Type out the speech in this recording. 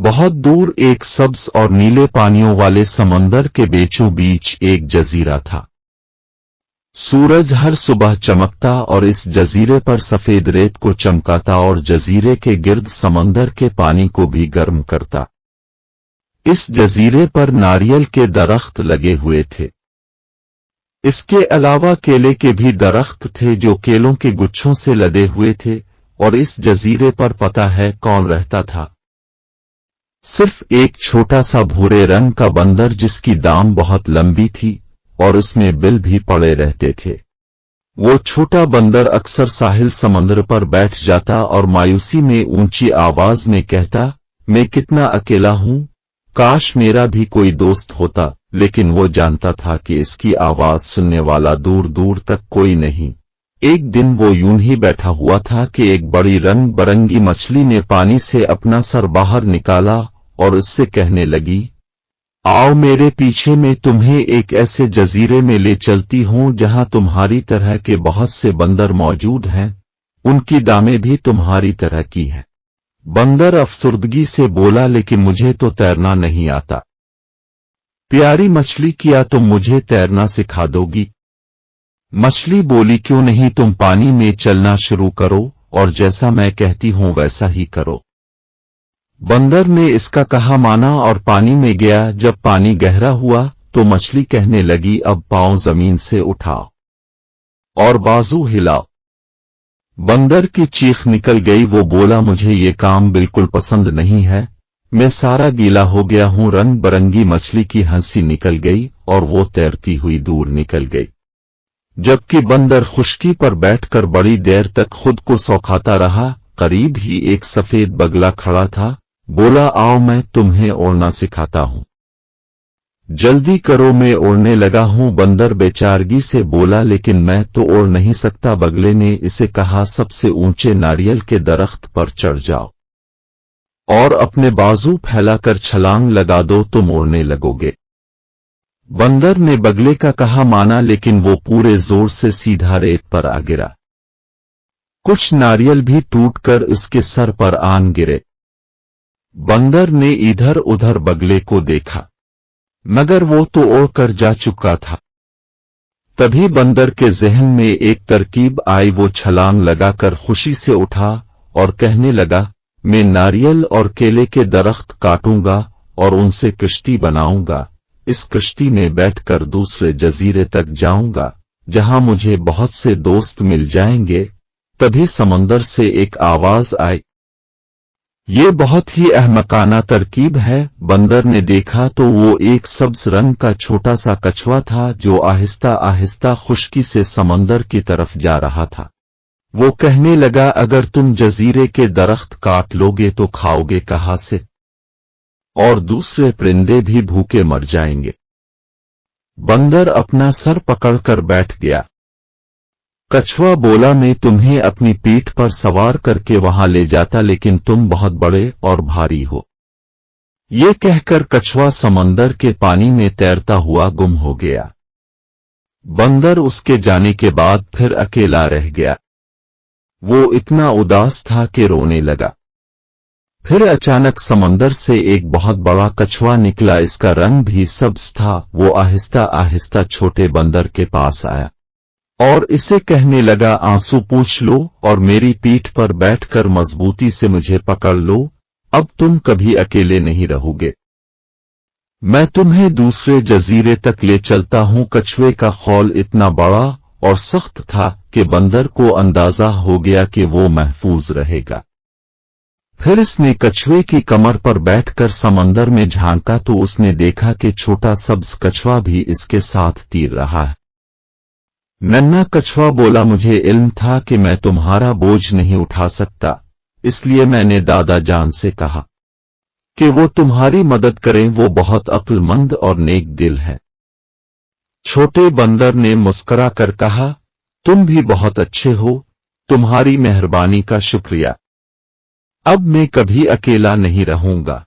बहुत दूर एक सब्ज और नीले पानियों वाले समंदर के बीचों बीच एक जजीरा था। सूरज हर सुबह चमकता और इस जजीरे पर सफेद रेत को चमकाता और जजीरे के गिर्द समंदर के पानी को भी गर्म करता। इस जजीरे पर नारियल के दरख्त लगे हुए थे। इसके अलावा केले के भी दरख्त थे जो केलों के गुच्छों से लदे हुए थे। और इस जजीरे पर पता है कौन रहता था? सिर्फ एक छोटा सा भूरे रंग का बंदर जिसकी दाम बहुत लंबी थी और उसमें बिल भी पड़े रहते थे। वो छोटा बंदर अक्सर साहिल समंदर पर बैठ जाता और मायूसी में ऊंची आवाज में कहता, मैं कितना अकेला हूं, काश मेरा भी कोई दोस्त होता। लेकिन वो जानता था कि इसकी आवाज सुनने वाला दूर दूर तक कोई नहीं। एक दिन वो यूं ही बैठा हुआ था कि एक बड़ी रंग बरंगी मछली ने पानी से अपना सर बाहर निकाला और उससे कहने लगी, आओ मेरे पीछे, मैं तुम्हें एक ऐसे जजीरे में ले चलती हूं जहां तुम्हारी तरह के बहुत से बंदर मौजूद हैं, उनकी दामें भी तुम्हारी तरह की हैं। बंदर अफसुर्दगी से बोला, लेकिन मुझे तो तैरना नहीं आता। प्यारी मछली, क्या तुम मुझे तैरना सिखा दोगी? मछली बोली, क्यों नहीं, तुम पानी में चलना शुरू करो और जैसा मैं कहती हूं वैसा ही करो। बंदर ने इसका कहा माना और पानी में गया। जब पानी गहरा हुआ तो मछली कहने लगी, अब पांव जमीन से उठाओ और बाजू हिलाओ। बंदर की चीख निकल गई। वो बोला, मुझे ये काम बिल्कुल पसंद नहीं है, मैं सारा गीला हो गया हूं। रंग बरंगी मछली की हंसी निकल गई और वो तैरती हुई दूर निकल गई। जबकि बंदर खुश्की पर बैठकर बड़ी देर तक खुद को सौखाता रहा। करीब ही एक सफेद बगला खड़ा था। बोला, आओ मैं तुम्हें उड़ना सिखाता हूं, जल्दी करो, मैं उड़ने लगा हूं। बंदर बेचारगी से बोला, लेकिन मैं तो उड़ नहीं सकता। बगले ने इसे कहा, सबसे ऊंचे नारियल के दरख्त पर चढ़ जाओ और अपने बाजू फैलाकर छलांग लगा दो, तुम उड़ने लगोगे। बंदर ने बगले का कहा माना, लेकिन वो पूरे जोर से सीधा रेत पर आ गिरा। कुछ नारियल भी टूटकर उसके सर पर आन गिरे। बंदर ने इधर उधर बगले को देखा, मगर वो तो उड़कर जा चुका था। तभी बंदर के जहन में एक तरकीब आई। वो छलांग लगाकर खुशी से उठा और कहने लगा, मैं नारियल और केले के दरख्त काटूंगा और उनसे कश्ती बनाऊंगा। इस कश्ती में बैठकर दूसरे जजीरे तक जाऊंगा जहां मुझे बहुत से दोस्त मिल जाएंगे। तभी समंदर से एक आवाज आई, ये बहुत ही अहमकाना तरकीब है। बंदर ने देखा तो वो एक सब्ज रंग का छोटा सा कछुआ था जो आहिस्ता आहिस्ता खुश्की से समंदर की तरफ जा रहा था। वो कहने लगा, अगर तुम जजीरे के दरख्त काट लोगे तो खाओगे कहां से, और दूसरे परिंदे भी भूखे मर जाएंगे। बंदर अपना सर पकड़कर बैठ गया। कछुआ बोला, मैं तुम्हें अपनी पीठ पर सवार करके वहां ले जाता, लेकिन तुम बहुत बड़े और भारी हो। ये कहकर कछुआ समंदर के पानी में तैरता हुआ गुम हो गया। बंदर उसके जाने के बाद फिर अकेला रह गया। वो इतना उदास था कि रोने लगा। फिर अचानक समंदर से एक बहुत बड़ा कछुआ निकला। इसका रंग भी सब्ज था। वो आहिस्ता आहिस्ता छोटे बंदर के पास आया और इसे कहने लगा, आंसू पूछ लो और मेरी पीठ पर बैठकर मजबूती से मुझे पकड़ लो। अब तुम कभी अकेले नहीं रहोगे। मैं तुम्हें दूसरे जजीरे तक ले चलता हूं। कछुए का खौल इतना बड़ा और सख्त था कि बंदर को अंदाजा हो गया कि वो महफूज रहेगा। फिर इसने कछुए की कमर पर बैठकर समंदर में झांका तो उसने देखा कि छोटा सब्ज कछुआ भी इसके साथ तीर रहा है। नन्हा कछुआ बोला, मुझे इल्म था कि मैं तुम्हारा बोझ नहीं उठा सकता, इसलिए मैंने दादा जान से कहा कि वो तुम्हारी मदद करें। वो बहुत अक्लमंद और नेक दिल है। छोटे बंदर ने मुस्कुरा कर कहा, तुम भी बहुत अच्छे हो, तुम्हारी मेहरबानी का शुक्रिया। अब मैं कभी अकेला नहीं रहूंगा।